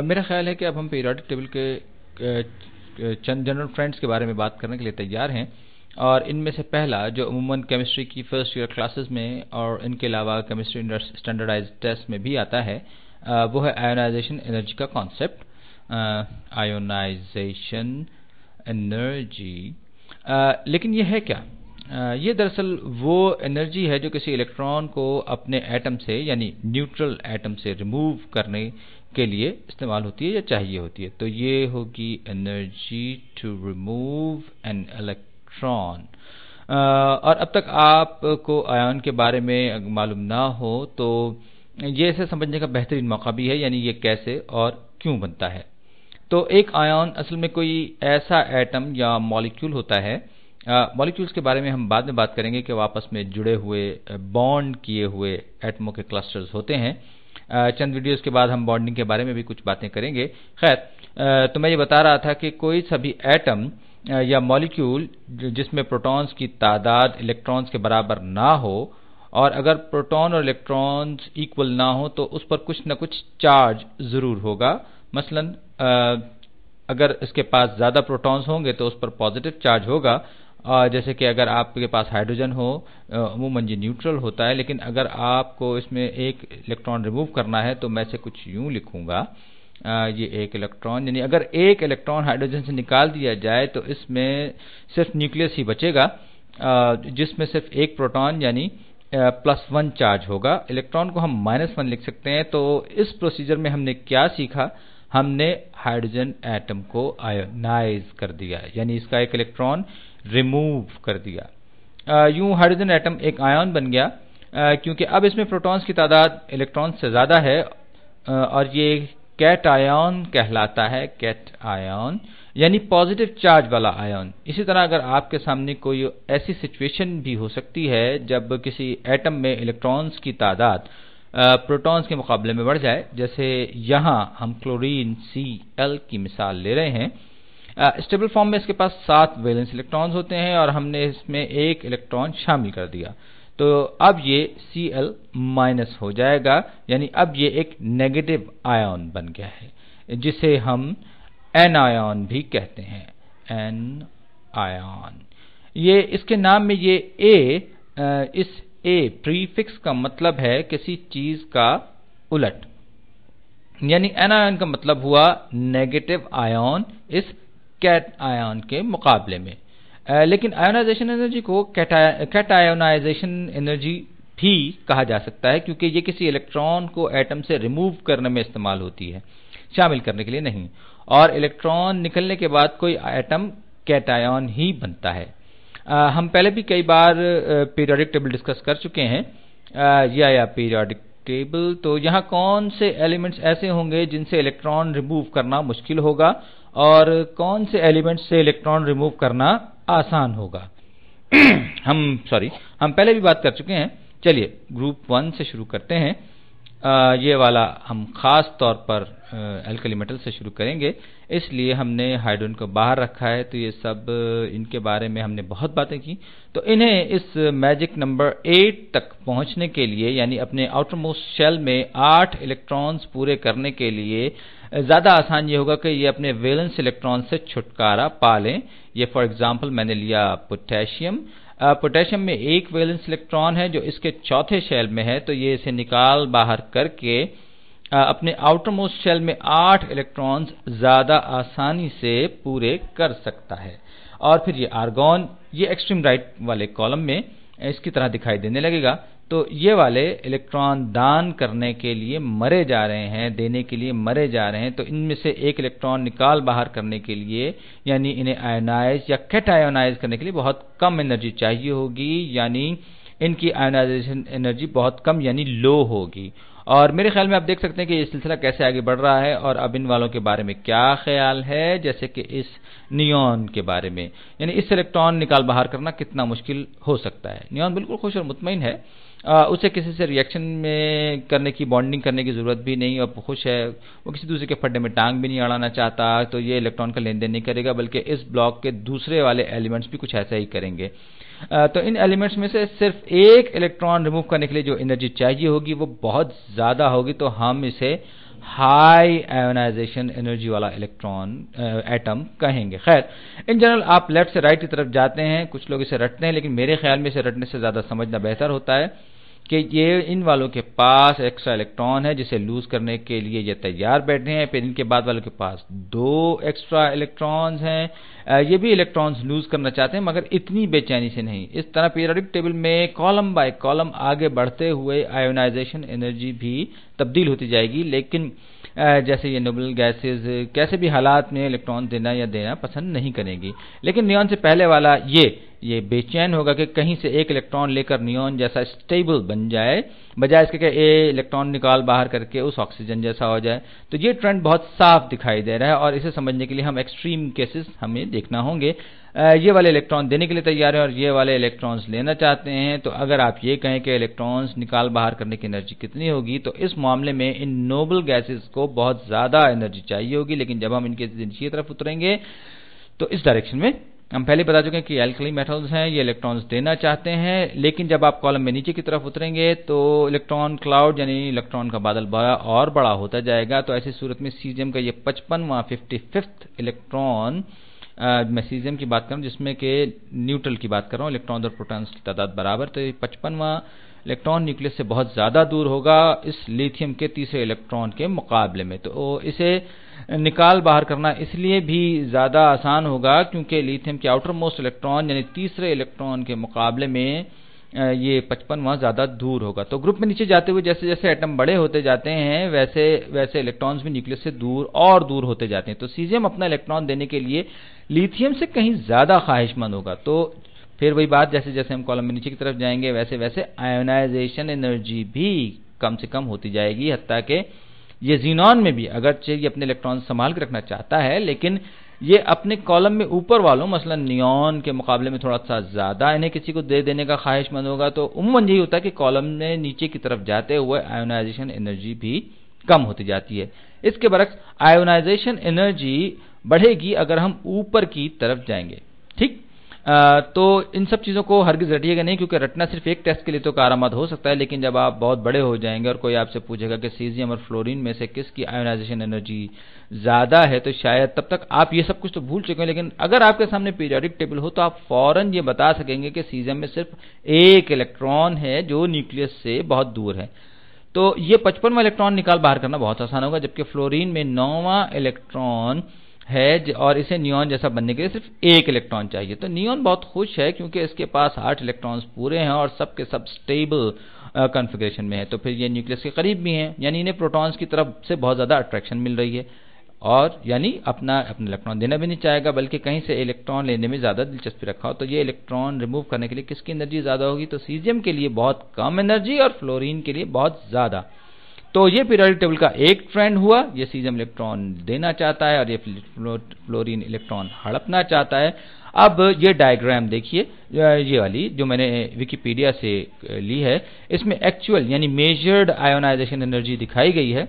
मेरा ख्याल है कि अब हम पीरियोडिक टेबल के चंद जनरल फ्रेंड्स के बारे में बात करने के लिए तैयार हैं। और इनमें से पहला, जो अमूमन केमिस्ट्री की फर्स्ट ईयर क्लासेस में और इनके अलावा केमिस्ट्री स्टैंडर्डाइज्ड टेस्ट में भी आता है, वो है आयोनाइजेशन एनर्जी का कॉन्सेप्ट। आयोनाइजेशन एनर्जी, लेकिन ये है क्या? ये दरअसल वो एनर्जी है जो किसी इलेक्ट्रॉन को अपने एटम से, यानी न्यूट्रल एटम से रिमूव करने के लिए इस्तेमाल होती है या चाहिए होती है। तो ये होगी energy to remove an electron. और अब तक आपको आयन के बारे में मालूम ना हो तो ये इसे समझने का बेहतरीन मौका भी है, यानी ये कैसे और क्यों बनता है। तो एक आयन असल में कोई ऐसा एटम या मॉलिक्यूल होता है। मॉलिक्यूल्स के बारे में हम बाद में बात करेंगे कि वो आपस में जुड़े हुए, बॉन्ड किए हुए एटमों के क्लस्टर्स होते हैं। चंद वीडियोस के बाद हम बॉन्डिंग के बारे में भी कुछ बातें करेंगे। खैर, तो मैं ये बता रहा था कि कोई सभी एटम या मॉलिक्यूल जिसमें प्रोटॉन्स की तादाद इलेक्ट्रॉन्स के बराबर ना हो, और अगर प्रोटॉन और इलेक्ट्रॉन्स इक्वल ना हो तो उस पर कुछ न कुछ चार्ज जरूर होगा। मसलन अगर इसके पास ज्यादा प्रोटॉन्स होंगे तो उस पर पॉजिटिव चार्ज होगा। जैसे कि अगर आपके पास हाइड्रोजन हो, अमूमन ये न्यूट्रल होता है, लेकिन अगर आपको इसमें एक इलेक्ट्रॉन रिमूव करना है तो मैं इसे कुछ यूं लिखूंगा, ये एक इलेक्ट्रॉन, यानी अगर एक इलेक्ट्रॉन हाइड्रोजन से निकाल दिया जाए तो इसमें सिर्फ न्यूक्लियस ही बचेगा, जिसमें सिर्फ एक प्रोटॉन यानी +1 चार्ज होगा। इलेक्ट्रॉन को हम -1 लिख सकते हैं। तो इस प्रोसीजर में हमने क्या सीखा? हमने हाइड्रोजन एटम को आयोनाइज कर दिया, यानी इसका एक इलेक्ट्रॉन रिमूव कर दिया। यूं हाइड्रोजन एटम एक आयन बन गया, क्योंकि अब इसमें प्रोटॉन्स की तादाद इलेक्ट्रॉन से ज्यादा है, और ये कैटायन कहलाता है। कैटायन यानी पॉजिटिव चार्ज वाला आयन। इसी तरह अगर आपके सामने कोई ऐसी सिचुएशन भी हो सकती है जब किसी एटम में इलेक्ट्रॉन्स की तादाद प्रोटॉन्स के मुकाबले में बढ़ जाए, जैसे यहां हम क्लोरीन Cl की मिसाल ले रहे हैं। स्टेबल फॉर्म में इसके पास 7 वैलेंस इलेक्ट्रॉन्स होते हैं और हमने इसमें एक इलेक्ट्रॉन शामिल कर दिया, तो अब ये Cl- हो जाएगा, यानी अब ये एक नेगेटिव आयन बन गया है, जिसे हम एनायन भी कहते हैं। एनायन, ये इसके नाम में ये इस ए प्रीफिक्स का मतलब है किसी चीज का उलट, यानी एनायन का मतलब हुआ नेगेटिव आयन इस कैट आयन के मुकाबले में। लेकिन आयोनाइजेशन एनर्जी को कैटायोनाइजेशन एनर्जी भी कहा जा सकता है, क्योंकि ये किसी इलेक्ट्रॉन को एटम से रिमूव करने में इस्तेमाल होती है, शामिल करने के लिए नहीं। और इलेक्ट्रॉन निकलने के बाद कोई एटम कैटायन ही बनता है। हम पहले भी कई बार पीरियोडिक टेबल डिस्कस कर चुके हैं, या पीरियोडिक टेबल। तो यहाँ कौन से एलिमेंट्स ऐसे होंगे जिनसे इलेक्ट्रॉन रिमूव करना मुश्किल होगा और कौन से एलिमेंट्स से इलेक्ट्रॉन रिमूव करना आसान होगा। हम पहले भी बात कर चुके हैं। चलिए ग्रुप 1 से शुरू करते हैं। ये वाला हम खास तौर पर एल्कली मेटल से शुरू करेंगे, इसलिए हमने हाइड्रोजन को बाहर रखा है। तो ये सब इनके बारे में हमने बहुत बातें की। तो इन्हें इस मैजिक नंबर 8 तक पहुंचने के लिए, यानी अपने आउटरमोस्ट शेल में 8 इलेक्ट्रॉन्स पूरे करने के लिए ज्यादा आसान ये होगा कि ये अपने वैलेंस इलेक्ट्रॉन से छुटकारा पा लें। ये फॉर एग्जांपल मैंने लिया पोटेशियम। पोटेशियम में एक वैलेंस इलेक्ट्रॉन है जो इसके चौथे शेल में है, तो ये इसे निकाल बाहर करके अपने आउटरमोस्ट शेल में 8 इलेक्ट्रॉन्स ज्यादा आसानी से पूरे कर सकता है। और फिर ये आर्गॉन, ये एक्सट्रीम राइट वाले कॉलम में इसकी तरह दिखाई देने लगेगा। तो ये वाले इलेक्ट्रॉन दान करने के लिए मरे जा रहे हैं, देने के लिए मरे जा रहे हैं। तो इनमें से एक इलेक्ट्रॉन निकाल बाहर करने के लिए, यानी इन्हें आयोनाइज या कैटायोनाइज करने के लिए बहुत कम एनर्जी चाहिए होगी, यानी इनकी आयोनाइजेशन एनर्जी बहुत कम यानी लो होगी। और मेरे ख्याल में आप देख सकते हैं कि ये सिलसिला कैसे आगे बढ़ रहा है। और अब इन वालों के बारे में क्या ख्याल है, जैसे कि इस नियॉन के बारे में, यानी इस इलेक्ट्रॉन निकाल बाहर करना कितना मुश्किल हो सकता है। नियॉन बिल्कुल खुश और मुतमईन है, उसे किसी से रिएक्शन में करने की, बॉन्डिंग करने की जरूरत भी नहीं, और खुश है। वो किसी दूसरे के फड्डे में टांग भी नहीं अड़ाना चाहता, तो ये इलेक्ट्रॉन का लेन देन नहीं करेगा, बल्कि इस ब्लॉक के दूसरे वाले एलिमेंट्स भी कुछ ऐसा ही करेंगे। तो इन एलिमेंट्स में से सिर्फ एक इलेक्ट्रॉन रिमूव करने के लिए जो एनर्जी चाहिए होगी वो बहुत ज्यादा होगी, तो हम इसे हाई आयोनाइजेशन एनर्जी वाला इलेक्ट्रॉन एटम कहेंगे। खैर, इन जनरल आप लेफ्ट से राइट की तरफ जाते हैं, कुछ लोग इसे रटते हैं, लेकिन मेरे ख्याल में इसे रटने से ज़्यादा समझना बेहतर होता है कि ये इन वालों के पास एक्स्ट्रा इलेक्ट्रॉन है जिसे लूज करने के लिए ये तैयार बैठे हैं, फिर इनके बाद वालों के पास 2 एक्स्ट्रा इलेक्ट्रॉन्स हैं, ये भी इलेक्ट्रॉन्स लूज करना चाहते हैं मगर इतनी बेचैनी से नहीं। इस तरह पीरियोडिक टेबल में कॉलम बाय कॉलम आगे बढ़ते हुए आयोनाइजेशन एनर्जी भी तब्दील होती जाएगी, लेकिन जैसे ये नोबल गैसेज कैसे भी हालात में इलेक्ट्रॉन देना या देना पसंद नहीं करेंगी। लेकिन नियॉन से पहले वाला ये बेचैन होगा कि कहीं से एक इलेक्ट्रॉन लेकर नियॉन जैसा स्टेबल बन जाए, बजाय इसके कि ए इलेक्ट्रॉन निकाल बाहर करके उस ऑक्सीजन जैसा हो जाए। तो ये ट्रेंड बहुत साफ दिखाई दे रहा है और इसे समझने के लिए हम एक्सट्रीम केसेस हमें देखना होंगे। ये वाले इलेक्ट्रॉन देने के लिए तैयार है और ये वाले इलेक्ट्रॉन्स लेना चाहते हैं। तो अगर आप ये कहें कि इलेक्ट्रॉन्स निकाल बाहर करने की एनर्जी कितनी होगी, तो इस मामले में इन नोबल गैसेस को बहुत ज्यादा एनर्जी चाहिए होगी। लेकिन जब हम इनके नीचे तरफ उतरेंगे तो इस डायरेक्शन में हम पहले बता चुके हैं कि एल्कली मेटल्स हैं, ये इलेक्ट्रॉन्स देना चाहते हैं। लेकिन जब आप कॉलम में नीचे की तरफ उतरेंगे तो इलेक्ट्रॉन क्लाउड यानी इलेक्ट्रॉन का बादल बड़ा होता जाएगा। तो ऐसी सूरत में सीजियम का ये 55वां 55th इलेक्ट्रॉन, मैं सीजियम की बात कर रहा हूँ जिसमें कि न्यूट्रल की बात कर रहा हूँ, इलेक्ट्रॉन और प्रोटॉन्स की तादाद बराबर, तो 55वां इलेक्ट्रॉन न्यूक्लियस से बहुत ज्यादा दूर होगा इस लिथियम के तीसरे इलेक्ट्रॉन के मुकाबले में। तो इसे निकाल बाहर करना इसलिए भी ज्यादा आसान होगा क्योंकि लिथियम के आउटर मोस्ट इलेक्ट्रॉन यानी तीसरे इलेक्ट्रॉन के मुकाबले में ये 55वां ज्यादा दूर होगा। तो ग्रुप में नीचे जाते हुए जैसे जैसे एटम बड़े होते जाते हैं वैसे वैसे इलेक्ट्रॉन्स भी न्यूक्लियस से दूर और दूर होते जाते हैं। तो सीजियम अपना इलेक्ट्रॉन देने के लिए लिथियम से कहीं ज्यादा ख्वाहिशमंद होगा। तो फिर वही बात, जैसे जैसे हम कॉलम में नीचे की तरफ जाएंगे वैसे वैसे आयोनाइजेशन एनर्जी भी कम से कम होती जाएगी, हत्ता कि ये ज़ीनॉन में भी अगरचे ये अपने इलेक्ट्रॉन संभाल के रखना चाहता है, लेकिन ये अपने कॉलम में ऊपर वालों मसलन नियॉन के मुकाबले में थोड़ा सा ज्यादा इन्हें किसी को दे देने का ख्वाहिशमंद होगा। तो उम्मन यही होता है कि कॉलम में नीचे की तरफ जाते हुए आयोनाइजेशन एनर्जी भी कम होती जाती है। इसके बरक्स आयोनाइजेशन एनर्जी बढ़ेगी अगर हम ऊपर की तरफ जाएंगे। ठीक, तो इन सब चीज़ों को हरगिज रटिएगा नहीं, क्योंकि रटना सिर्फ एक टेस्ट के लिए तो कारआमद हो सकता है, लेकिन जब आप बहुत बड़े हो जाएंगे और कोई आपसे पूछेगा कि सीजियम और फ्लोरीन में से किसकी आयोनाइजेशन एनर्जी ज़्यादा है, तो शायद तब तक आप ये सब कुछ तो भूल चुके हैं। लेकिन अगर आपके सामने पीरियोडिक टेबल हो तो आप फौरन ये बता सकेंगे कि सीजियम में सिर्फ एक इलेक्ट्रॉन है जो न्यूक्लियस से बहुत दूर है। तो ये 55वां इलेक्ट्रॉन निकाल बाहर करना बहुत आसान होगा, जबकि फ्लोरीन में 9वां इलेक्ट्रॉन है और इसे नियॉन जैसा बनने के लिए सिर्फ एक इलेक्ट्रॉन चाहिए। तो नियॉन बहुत खुश है क्योंकि इसके पास 8 इलेक्ट्रॉन्स पूरे हैं और सब के सब स्टेबल कॉन्फ़िगरेशन में है। तो फिर ये न्यूक्लियस के करीब भी हैं, यानी इन्हें प्रोटॉन्स की तरफ से बहुत ज्यादा अट्रैक्शन मिल रही है और यानी अपना इलेक्ट्रॉन देना भी नहीं चाहेगा, बल्कि कहीं से इलेक्ट्रॉन लेने में ज्यादा दिलचस्पी रखा हो। तो ये इलेक्ट्रॉन रिमूव करने के लिए किसकी एनर्जी ज्यादा होगी? तो सीजियम के लिए बहुत कम एनर्जी और फ्लोरीन के लिए बहुत ज्यादा। तो ये पीरियोडिक टेबल का एक ट्रेंड हुआ, ये सीजियम इलेक्ट्रॉन देना चाहता है और ये फ्लोरीन इलेक्ट्रॉन हड़पना चाहता है। अब ये डायग्राम देखिए, ये वाली जो मैंने विकिपीडिया से ली है, इसमें एक्चुअल यानी मेजर्ड आयोनाइजेशन एनर्जी दिखाई गई है।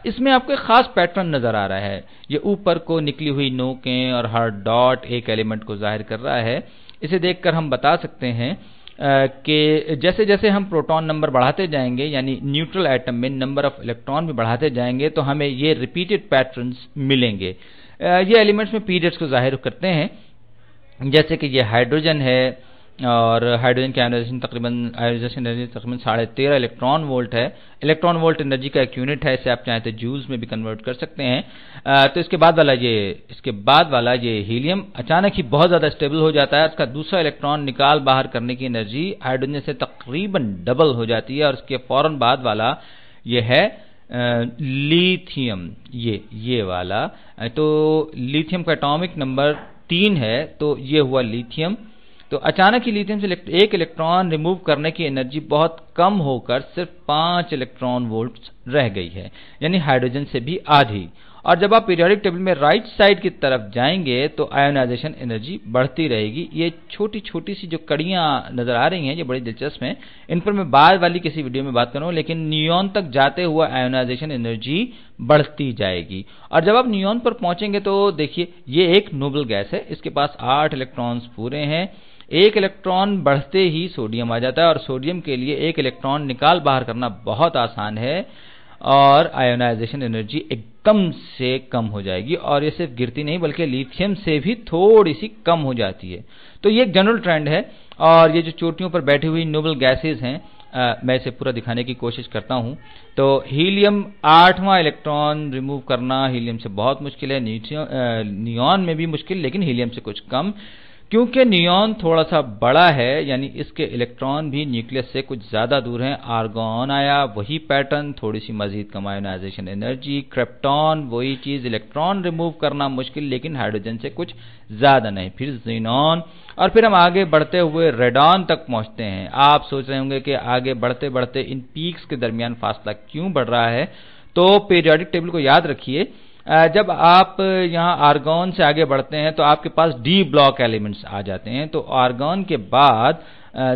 इसमें आपको एक खास पैटर्न नजर आ रहा है, ये ऊपर को निकली हुई नोकें और हर डॉट एक एलिमेंट को जाहिर कर रहा है। इसे देखकर हम बता सकते हैं कि जैसे जैसे हम प्रोटॉन नंबर बढ़ाते जाएंगे यानी न्यूट्रल एटम में नंबर ऑफ इलेक्ट्रॉन भी बढ़ाते जाएंगे तो हमें ये रिपीटेड पैटर्न्स मिलेंगे। ये एलिमेंट्स में पीरियड्स को जाहिर करते हैं, जैसे कि ये हाइड्रोजन है और हाइड्रोजन की आयोनाइजेशन एनर्जी तकरीबन 13.5 इलेक्ट्रॉन वोल्ट है। इलेक्ट्रॉन वोल्ट एनर्जी का एक यूनिट है, इसे आप चाहें तो जूल्स में भी कन्वर्ट कर सकते हैं। तो इसके बाद वाला ये हीलियम अचानक ही बहुत ज्यादा स्टेबल हो जाता है, उसका दूसरा इलेक्ट्रॉन निकाल बाहर करने की एनर्जी हाइड्रोजन से तकरीबन डबल हो जाती है और इसके फौरन बाद वाला ये है लिथियम, ये वाला। तो लिथियम का एटॉमिक नंबर 3 है, तो ये हुआ लिथियम। तो अचानक ही लिथियम से एक इलेक्ट्रॉन रिमूव करने की एनर्जी बहुत कम होकर सिर्फ 5 इलेक्ट्रॉन वोल्ट रह गई है, यानी हाइड्रोजन से भी आधी। और जब आप पीरियोडिक टेबल में राइट साइड की तरफ जाएंगे तो आयोनाइजेशन एनर्जी बढ़ती रहेगी। ये छोटी छोटी सी जो कड़ियां नजर आ रही हैं ये बड़ी दिलचस्प हैं, इन पर मैं बाद वाली किसी वीडियो में बात करूंगा। लेकिन नियॉन तक जाते हुए आयोनाइजेशन एनर्जी बढ़ती जाएगी और जब आप नियॉन पर पहुंचेंगे तो देखिए ये एक नोबल गैस है, इसके पास 8 इलेक्ट्रॉन्स पूरे हैं। एक इलेक्ट्रॉन बढ़ते ही सोडियम आ जाता है और सोडियम के लिए एक इलेक्ट्रॉन निकाल बाहर करना बहुत आसान है और आयोनाइजेशन एनर्जी एकदम से कम हो जाएगी, और ये सिर्फ गिरती नहीं बल्कि लिथियम से भी थोड़ी सी कम हो जाती है। तो ये एक जनरल ट्रेंड है, और ये जो चोटियों पर बैठी हुई नोबल गैसेज हैं, मैं इसे पूरा दिखाने की कोशिश करता हूं। तो हीलियम 8वां इलेक्ट्रॉन रिमूव करना हीलियम से बहुत मुश्किल है, नियॉन में भी मुश्किल, लेकिन हीलियम से कुछ कम, क्योंकि नियॉन थोड़ा सा बड़ा है, यानी इसके इलेक्ट्रॉन भी न्यूक्लियस से कुछ ज्यादा दूर हैं। आर्गॉन आया, वही पैटर्न, थोड़ी सी मजीद कम आयोनाइजेशन एनर्जी। क्रिप्टॉन वही चीज, इलेक्ट्रॉन रिमूव करना मुश्किल लेकिन हाइड्रोजन से कुछ ज्यादा नहीं। फिर ज़ीनॉन, और फिर हम आगे बढ़ते हुए रेडॉन तक पहुंचते हैं। आप सोच रहे होंगे कि आगे बढ़ते बढ़ते इन पीक्स के दरमियान फासला क्यों बढ़ रहा है। तो पीरियोडिक टेबल को याद रखिए, जब आप यहां आर्गॉन से आगे बढ़ते हैं तो आपके पास डी ब्लॉक एलिमेंट्स आ जाते हैं। तो आर्गॉन के बाद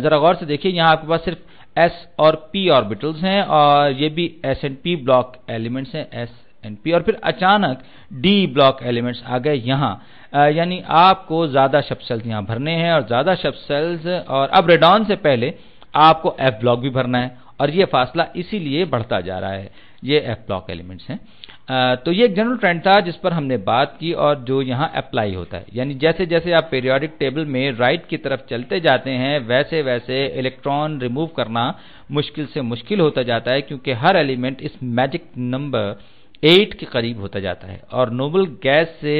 जरा गौर से देखिए, यहां आपके पास सिर्फ s और p ऑर्बिटल्स हैं, और ये भी s and p block elements हैं, s एंड p, और फिर अचानक d ब्लॉक एलिमेंट्स आ गए यहां, यानी आपको ज्यादा शब सेल्स यहां भरने हैं, और ज्यादा शब सेल्स, और अब रेडॉन से पहले आपको f ब्लॉक भी भरना है, और ये फासला इसीलिए बढ़ता जा रहा है। ये f ब्लॉक एलिमेंट्स हैं। तो ये एक जनरल ट्रेंड था जिस पर हमने बात की, और जो यहाँ अप्लाई होता है, यानी जैसे जैसे आप पीरियोडिक टेबल में राइट की तरफ चलते जाते हैं, वैसे वैसे इलेक्ट्रॉन रिमूव करना मुश्किल से मुश्किल होता जाता है, क्योंकि हर एलिमेंट इस मैजिक नंबर 8 के करीब होता जाता है, और नोबल गैस से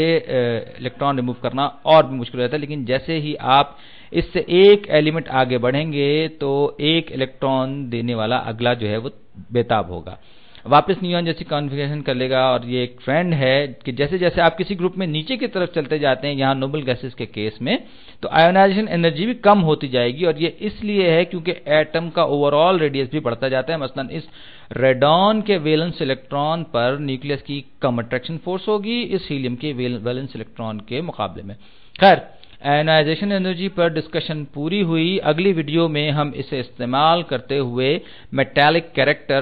इलेक्ट्रॉन रिमूव करना और भी मुश्किल हो जाता है। लेकिन जैसे ही आप इससे एक एलिमेंट आगे बढ़ेंगे तो एक इलेक्ट्रॉन देने वाला अगला जो है वो बेताब होगा, वापस नियॉन जैसी कॉन्फ़िगरेशन कर लेगा। और ये एक ट्रेंड है कि जैसे जैसे आप किसी ग्रुप में नीचे की तरफ चलते जाते हैं, यहां नोबल गैसेस के केस में, तो आयोनाइजेशन एनर्जी भी कम होती जाएगी, और ये इसलिए है क्योंकि एटम का ओवरऑल रेडियस भी बढ़ता जाता है। मसलन इस रेडॉन के वैलेंस इलेक्ट्रॉन पर न्यूक्लियस की कम अट्रैक्शन फोर्स होगी इस हीलियम के वैलेंस इलेक्ट्रॉन के मुकाबले में। खैर, आयोनाइजेशन एनर्जी पर डिस्कशन पूरी हुई। अगली वीडियो में हम इसे इस्तेमाल करते हुए मेटालिक कैरेक्टर